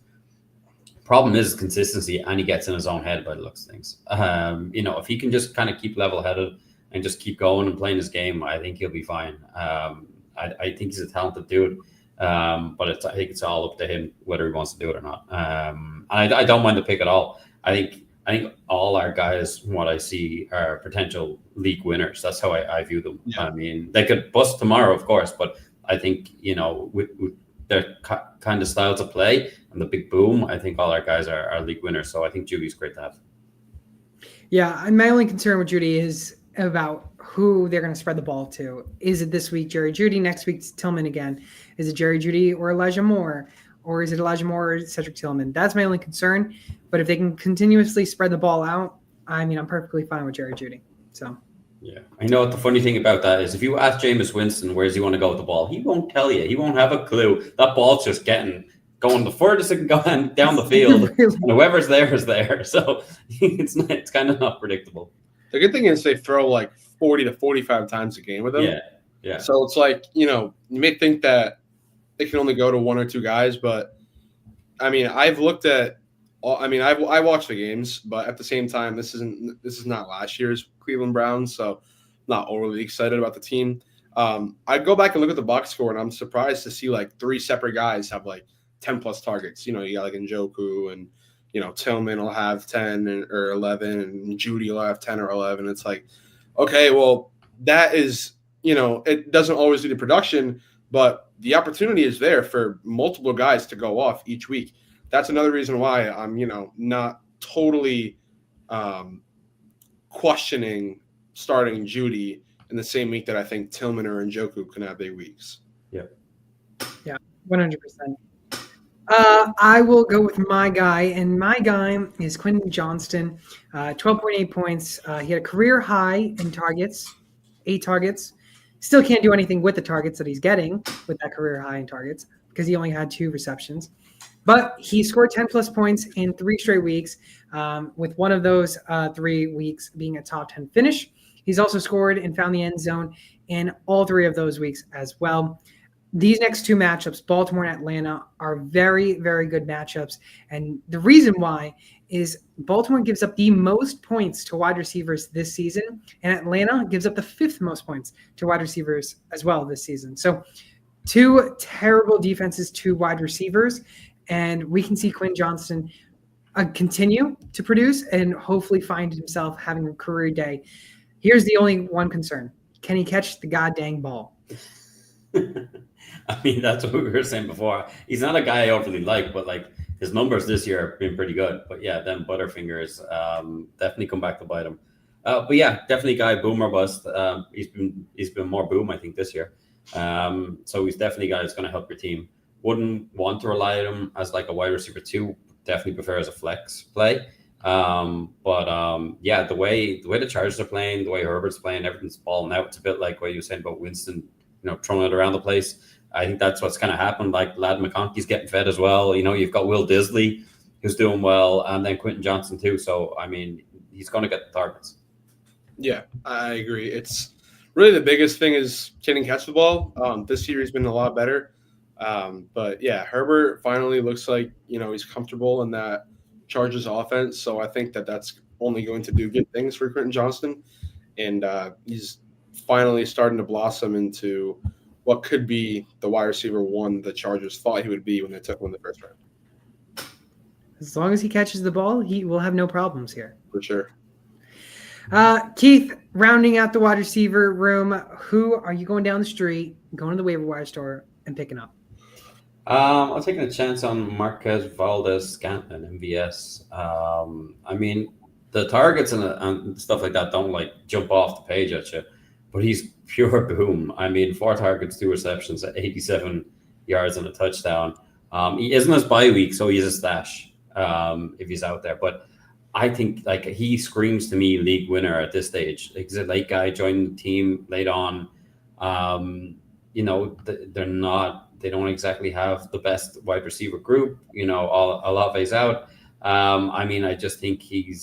Problem is consistency, and he gets in his own head by the looks of things. If he can just kind of keep level-headed and just keep going and playing his game, I think he'll be fine. I think he's a talented dude, but I think it's all up to him whether he wants to do it or not. I don't mind the pick at all. I think all our guys, from what I see, are potential league winners. That's how I view them. Yeah. I mean, they could bust tomorrow, of course, but I think, with their kind of styles of play and the big boom, I think all our guys are league winners. So I think Judy's great to have. Yeah, and my only concern with Jeudy is about who they're going to spread the ball to. Is it this week Jerry Jeudy, next week Tillman again? Is it Jerry Jeudy or Elijah Moore? Or is it Elijah Moore or Cedric Tillman? That's my only concern. But if they can continuously spread the ball out, I mean, I'm perfectly fine with Jerry Jeudy. So, yeah. I know what the funny thing about that is if you ask Jameis Winston, where does he want to go with the ball? He won't tell you. He won't have a clue. That ball's just going the furthest it can go down the field. Really? And whoever's there is there. So it's kind of not predictable. The good thing is they throw like 40 to 45 times a game with him. Yeah. So it's like, you may think that they can only go to one or two guys, but I mean, I watched the games, but at the same time, this is not last year's Cleveland Browns, so I'm not overly excited about the team. I go back and look at the box score, and I'm surprised to see like three separate guys have like 10 plus targets. You got like Njoku and Tillman will have 10 or 11, and Jeudy will have 10 or 11. It's like, okay, well, that is it doesn't always do the production, but the opportunity is there for multiple guys to go off each week. That's another reason why I'm, not totally questioning starting Jeudy in the same week that I think Tillman or Njoku can have big weeks. Yeah. Yeah, 100%. I will go with my guy, and my guy is Quentin Johnston, 12.8 points. He had a career high in targets, 8 targets. Still can't do anything with the targets that he's getting with that career high in targets because he only had 2 receptions. But he scored 10-plus points in 3 straight weeks, with one of those 3 weeks being a top 10 finish. He's also scored and found the end zone in all 3 of those weeks as well. These next 2 matchups, Baltimore and Atlanta, are very, very good matchups. And the reason why is Baltimore gives up the most points to wide receivers this season, and Atlanta gives up the 5th most points to wide receivers as well this season. So 2 terrible defenses to wide receivers, and we can see Quinn Johnston continue to produce and hopefully find himself having a career day. Here's the only one concern. Can he catch the goddamn ball? I mean, that's what we were saying before. He's not a guy I overly like, but like his numbers this year have been pretty good. But yeah, them Butterfingers definitely come back to bite him. But yeah, definitely guy boom or bust. He's been more boom, I think, this year. So he's definitely a guy that's going to help your team. Wouldn't want to rely on him as like a wide receiver 2. Definitely prefer as a flex play. Yeah, the way the Chargers are playing, the way Herbert's playing, everything's balling out. It's a bit like what you were saying about Winston, throwing it around the place. I think that's what's kind of happened. Like Lad McConkey's getting fed as well. You've got Will Disley who's doing well, and then Quentin Johnston too. So I mean, he's going to get the targets. Yeah, I agree. It's really the biggest thing is can he catch the ball. This year he's been a lot better. But yeah, Herbert finally looks like he's comfortable in that Chargers offense. So I think that's only going to do good things for Quentin Johnston, and he's finally starting to blossom into what could be the wide receiver 1 the Chargers thought he would be when they took him in the first round. As long as he catches the ball, he will have no problems here. For sure. Keith, rounding out the wide receiver room, who are you going down the street, going to the waiver wire store, and picking up? I'm taking a chance on Marquez Valdez-Scantling, MVS. I mean, the targets and stuff like that don't like jump off the page at you, but he's pure boom. I mean, 4 targets, 2 receptions at 87 yards and a touchdown. He isn't his bye week, so he's a stash if he's out there. But I think like he screams to me league winner at this stage. Like, he's a late guy, joined the team late on. They're not They don't exactly have the best wide receiver group. Olave's out. I just think he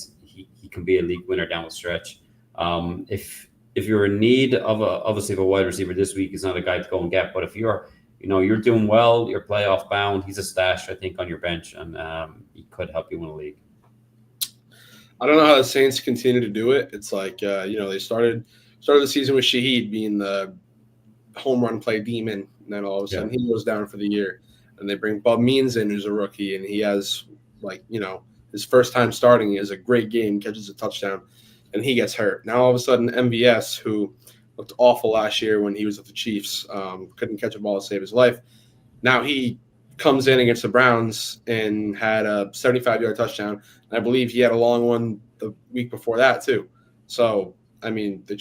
can be a league winner down the stretch. If you're in need of obviously of a wide receiver this week, he's not a guy to go and get. But if you're doing well, you're playoff bound, he's a stash, I think, on your bench, and he could help you win a league. I don't know how the Saints continue to do it. It's like they started the season with Shaheed being the home run play demon, and then all of a sudden he goes down for the year, and they bring Bob Means in, who's a rookie, and he has his first time starting, he has a great game, catches a touchdown, and he gets hurt. Now all of a sudden MVS, who looked awful last year when he was with the Chiefs, couldn't catch a ball to save his life. Now he comes in against the Browns and had a 75-yard touchdown. And I believe he had a long one the week before that too. So, the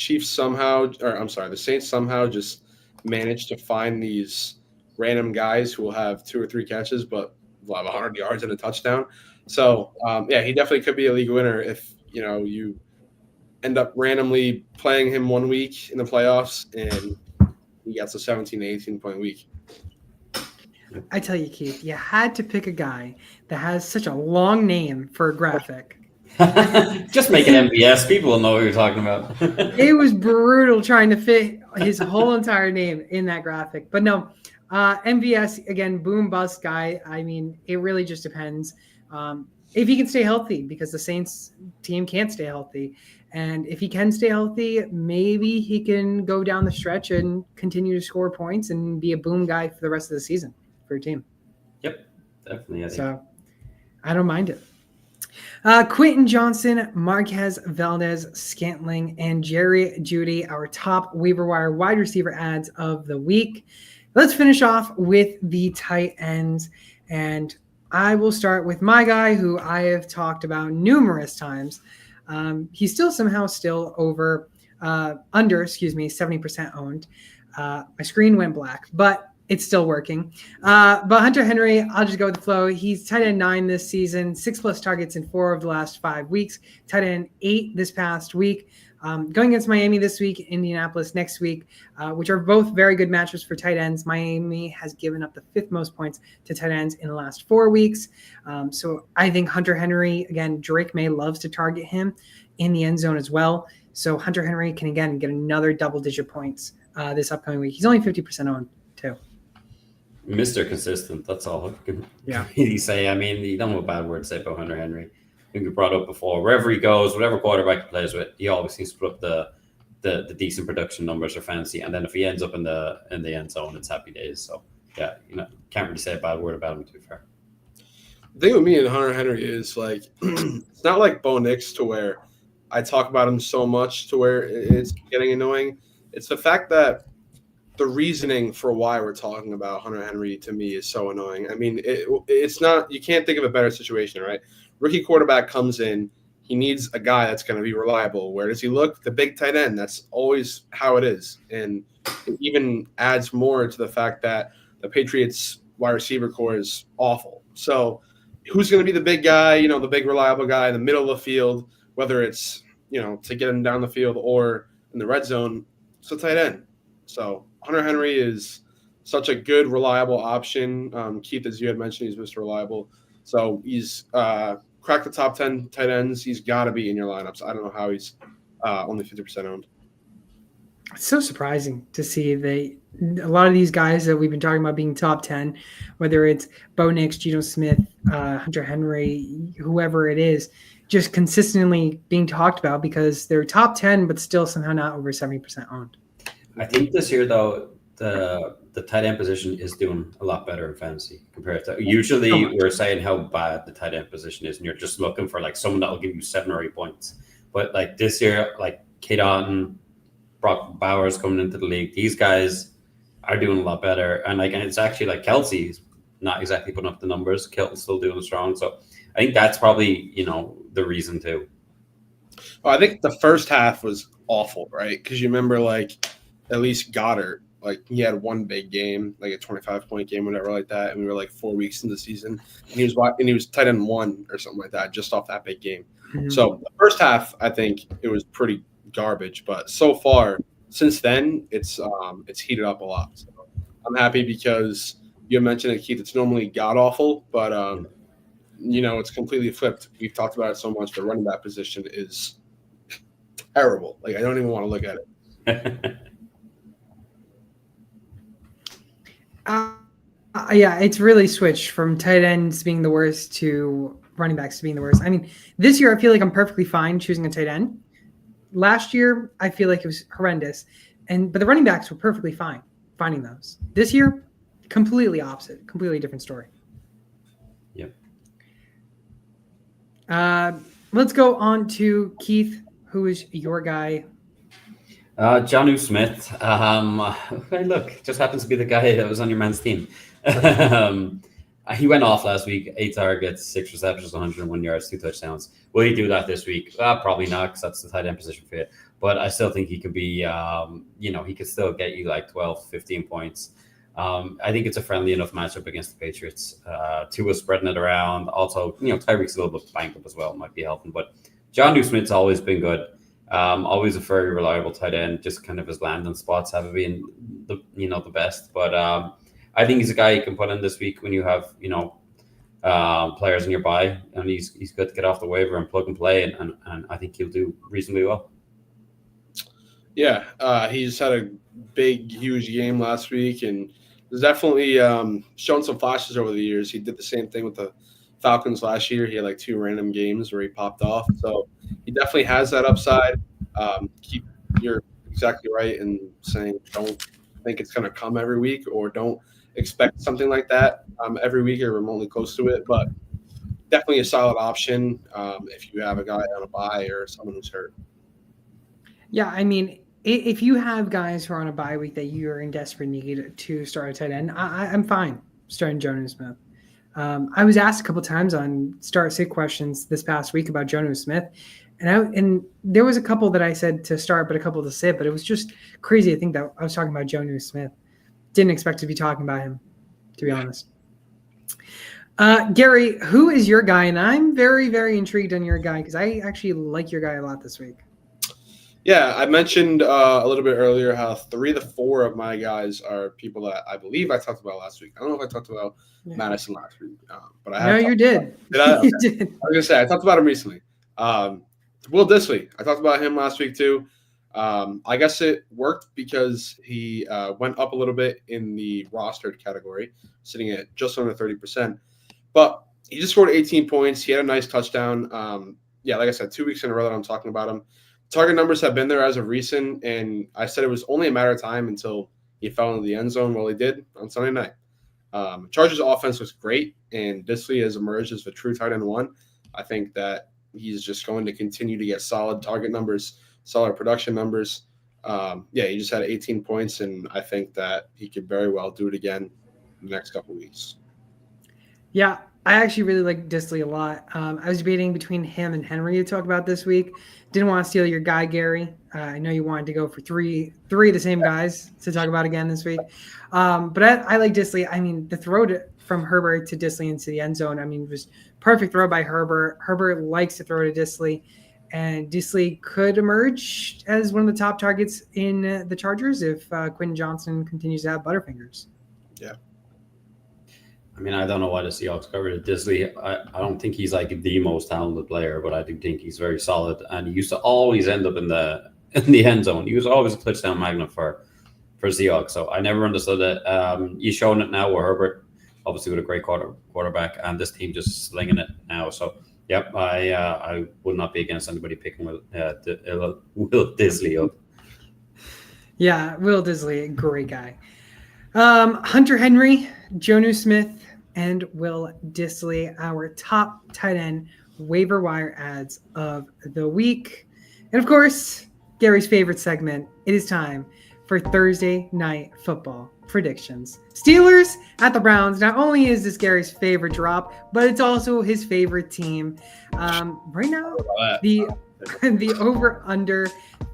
Saints somehow just managed to find these random guys who will have 2 or 3 catches, but will have 100 yards and a touchdown. So, he definitely could be a league winner if, you end up randomly playing him one week in the playoffs and he gets a 17 to 18 point week. I tell you, Keith, you had to pick a guy that has such a long name for a graphic. Just make an MVS. People will know what you're talking about. It was brutal trying to fit his whole entire name in that graphic. But no, MVS, again, boom bust guy. It really just depends if he can stay healthy, because the Saints team can't stay healthy. And if he can stay healthy, maybe he can go down the stretch and continue to score points and be a boom guy for the rest of the season for your team. Yep, definitely. So I don't mind it. Quentin Johnson, Marquez Valdez Scantling, and Jerry Jeudy, our top waiver wire wide receiver ads of the week. Let's finish off with the tight ends. And I will start with my guy, who I have talked about numerous times. He's still under 70% owned. My screen went black, but it's still working. But Hunter Henry, I'll just go with the flow. He's tight end 9 this season, 6+ targets in 4 of the last 5 weeks, tight end 8 this past week. Going against Miami this week, Indianapolis next week, which are both very good matchups for tight ends. Miami has given up the 5th most points to tight ends in the last 4 weeks. So I think Hunter Henry, again, Drake May loves to target him in the end zone as well. So Hunter Henry can, again, get another double-digit points this upcoming week. He's only 50% owned, too. Mr. Consistent, that's all I can really say. You don't have a bad word to say about Hunter Henry. I think we brought up before, wherever he goes, whatever quarterback he plays with, he always seems to put up the decent production numbers for fantasy. And then if he ends up in the end zone, it's happy days. So can't really say a bad word about him, to be fair. The thing with me and Hunter Henry is it's not like Bo Nix to where I talk about him so much to where it's getting annoying. It's the fact that the reasoning for why we're talking about Hunter Henry to me is so annoying. It's not, you can't think of a better situation, right? Rookie quarterback comes in, he needs a guy that's going to be reliable. Where does he look? The big tight end. That's always how it is. And it even adds more to the fact that the Patriots wide receiver core is awful. So who's going to be the big guy, the big reliable guy in the middle of the field, whether it's, to get him down the field or in the red zone? It's a tight end. So Hunter Henry is such a good, reliable option. Keith, as you had mentioned, he's Mr. Reliable. So he's cracked the top 10 tight ends. He's got to be in your lineups. I don't know how he's only 50% owned. It's so surprising to see a lot of these guys that we've been talking about being top 10, whether it's Bo Nix, Geno Smith, Hunter Henry, whoever it is, just consistently being talked about because they're top 10, but still somehow not over 70% owned. I think this year, though, the tight end position is doing a lot better in fantasy compared to usually we're saying how bad the tight end position is, and you're just looking for someone that will give you 7 or 8 points. But this year, Kate Otten, Brock Bowers coming into the league, these guys are doing a lot better. And it's actually Kelsey's not exactly putting up the numbers. Kelton's still doing strong. So I think that's probably, the reason too. Well, I think the first half was awful, right? Because you remember at least Goddard, he had one big game, a 25-point game, whatever like that, and we were 4 weeks into the season, and he was tight end 1 or something like that, just off that big game. Mm-hmm. So the first half, I think it was pretty garbage, but so far since then, it's heated up a lot. So I'm happy because you mentioned it, Keith. It's normally god awful, but it's completely flipped. We've talked about it so much. The running back position is terrible. Like I don't even want to look at it. Yeah, it's really switched from tight ends being the worst to running backs being the worst. I mean, this year I feel like I'm perfectly fine choosing a tight end. Last year I feel like it was horrendous, but the running backs were perfectly fine finding those. This year, completely opposite, completely different story. Yep. Let's go on to Keith, who is your guy. Jonnu Smith. Hey, look, just happens to be the guy that was on your man's team. He went off last week, 8 targets, 6 receptions, 101 yards, 2 touchdowns. Will he do that this week? Probably not, because that's the tight end position for you. But I still think he could be, he could still get you like 12, 15 points. I think it's a friendly enough matchup against the Patriots. Tua spreading it around. Also, Tyreek's a little bit banged up as well, might be helping. But Jonnu Smith's always been good. Always a very reliable tight end. Just kind of his landing spots haven't been the best. But I think he's a guy you can put in this week when you have players in your bye, and he's good to get off the waiver and plug and play, and I think he'll do reasonably well. Yeah, he's had a big, huge game last week, and there's definitely shown some flashes over the years. He did the same thing with the Falcons last year. He had like 2 random games where he popped off, so he definitely has that upside. You're exactly right in saying don't think it's going to come every week, or don't expect something like that every week or remotely close to it, but definitely a solid option if you have a guy on a bye or someone who's hurt. Yeah, I mean, if you have guys who are on a bye week that you are in desperate need to start a tight end, I'm fine starting Jonnu Smith. I was asked a couple times on start sit questions this past week about Jonnu Smith, and there was a couple that I said to start, but a couple to sit. But it was just crazy to think that I was talking about Jonnu Smith. Didn't expect to be talking about him, to be honest. Gary, who is your guy? And I'm very, very intrigued on your guy because I actually like your guy a lot this week. Yeah, I mentioned a little bit earlier how 3 to 4 of my guys are people that I believe I talked about last week. I don't know if I talked about Madison last week, but I have. No, you did. Did I? Okay. You did. I was gonna say I talked about him recently. Will Dissly, I talked about him last week too. I guess it worked because he went up a little bit in the rostered category, sitting at just under 30%. But he just scored 18 points. He had a nice touchdown. Like I said, 2 weeks in a row that I'm talking about him. Target numbers have been there as of recent, and I said it was only a matter of time until he fell into the end zone. Well, he did on Sunday night. Chargers offense was great, and Dissly has emerged as the true tight end 1. I think that he's just going to continue to get solid target numbers, solid production numbers. He just had 18 points, and I think that he could very well do it again in the next couple of weeks. Yeah, I actually really like Dissly a lot. I was debating between him and Henry to talk about this week. Didn't want to steal your guy, Gary. I know you wanted to go for three of the same guys to talk about again this week. But I like Dissly. I mean, the throw from Herbert to Dissly into the end zone, it was perfect throw by Herbert. Herbert likes to throw to Dissly, and Dissly could emerge as one of the top targets in the Chargers if Quentin Johnson continues to have butterfingers. Yeah. I don't know why the Seahawks covered Dissly. I don't think he's like the most talented player, but I do think he's very solid. And he used to always end up in the end zone. He was always a touchdown magnet for Seahawks. So I never understood it. He's showing it now with Herbert, obviously with a great quarterback, and this team just slinging it now. So yep, I would not be against anybody picking Will Dissly up. Yeah, Will Dissly, great guy. Hunter Henry, Jonnu Smith, and Will Dissly, our top tight end waiver wire ads of the week. And of course, Gary's favorite segment. It is time for Thursday Night Football predictions. Steelers at the Browns. Not only is this Gary's favorite drop, but it's also his favorite team. Right now, the over under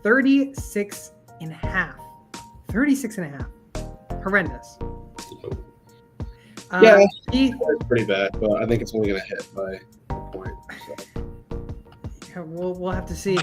36.5. 36.5. Horrendous. It's pretty bad, but I think it's only going to hit by a point. So. We'll have to see.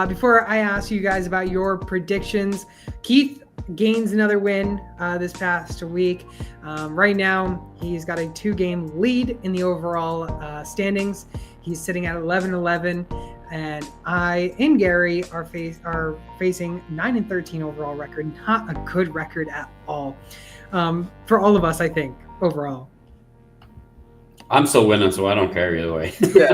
Before I ask you guys about your predictions, Keith, gains another win this past week. Right now, he's got a 2-game lead in the overall standings. He's sitting at 11-11, and I and Gary are facing 9-13 overall record. Not a good record at all for all of us, I think, overall. I'm still winning, so I don't care either way. Yeah.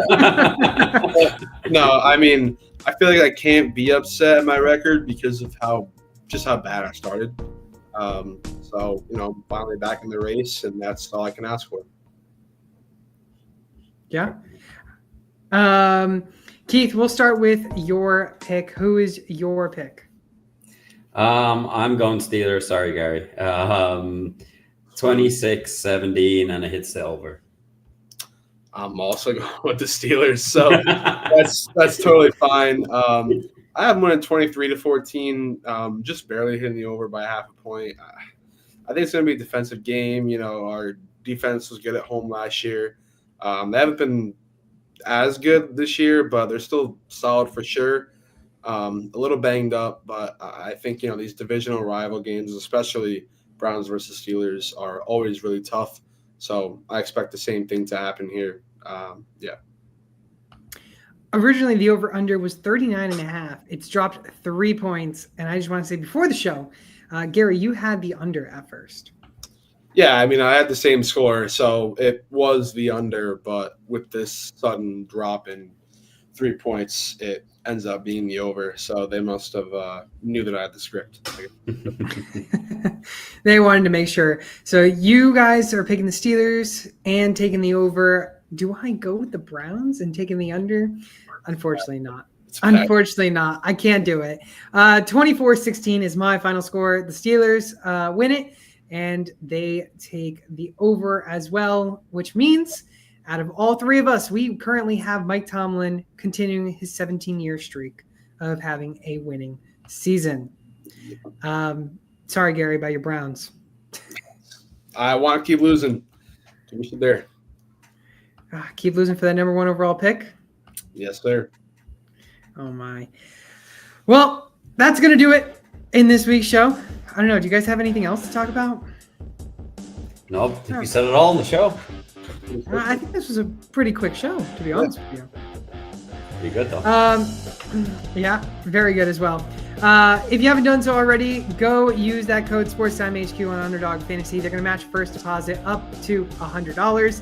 No, I mean, I feel like I can't be upset at my record because of how bad I started. So, finally back in the race, and that's all I can ask for. Yeah. Keith, we'll start with your pick. Who is your pick? I'm going Steelers. Sorry, Gary. 26-17, and it hits the over. I'm also going with the Steelers, so that's totally fine. I have them winning 23-14, just barely hitting the over by half a point. I think it's going to be a defensive game. Our defense was good at home last year. They haven't been as good this year, but they're still solid for sure. A little banged up, but I think, these divisional rival games, especially Browns versus Steelers, are always really tough. So I expect the same thing to happen here. Yeah. Originally, the over-under was 39.5. It's dropped 3 points. And I just want to say before the show, Gary, you had the under at first. Yeah, I mean, I had the same score, so it was the under. But with this sudden drop in 3 points, it ends up being the over. So they must have knew that I had the script. They wanted to make sure. So you guys are picking the Steelers and taking the over. Do I go with the Browns and taking the under? Unfortunately not. Unfortunately not. I can't do it. 24-16 is my final score. The Steelers win it, and they take the over as well, which means out of all three of us, we currently have Mike Tomlin continuing his 17-year streak of having a winning season. Sorry, Gary, about your Browns. I want to keep losing. Finish it there. Keep losing for that number 1 overall pick? Yes, sir. Oh, my. Well, that's going to do it in this week's show. I don't know. Do you guys have anything else to talk about? No, I think you said it all in the show. I think this was a pretty quick show, to be honest with you. Pretty good, though. Yeah, very good as well. If you haven't done so already, go use that code SportsTimeHQ on Underdog Fantasy. They're going to match first deposit up to $100.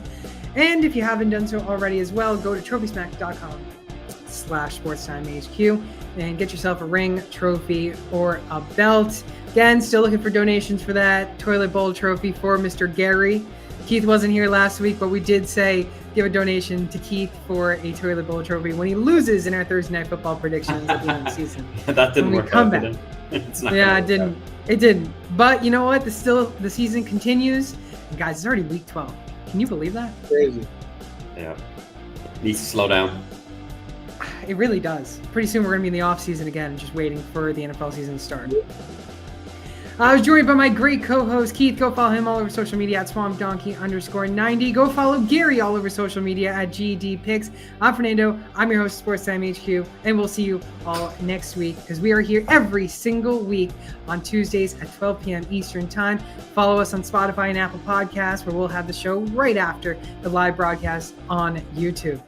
And if you haven't done so already as well, go to TrophySmack.com/SportsTimeHQ and get yourself a ring, trophy, or a belt. Again, still looking for donations for that toilet bowl trophy for Mr. Gary. Keith wasn't here last week, but we did say give a donation to Keith for a toilet bowl trophy when he loses in our Thursday Night Football predictions at the end of the season. That didn't work out. Yeah, it didn't. It didn't. But you know what? The season continues. And guys, it's already week 12. Can you believe that? Crazy. Yeah. Needs to slow down. It really does. Pretty soon we're going to be in the off season again, just waiting for the NFL season to start. I was joined by my great co-host, Keith. Go follow him all over social media at SwampDonkey_90. Go follow Gary all over social media at GDPicks. I'm Fernando. I'm your host of Sports Time HQ, and we'll see you all next week because we are here every single week on Tuesdays at 12 p.m. Eastern Time. Follow us on Spotify and Apple Podcasts, where we'll have the show right after the live broadcast on YouTube.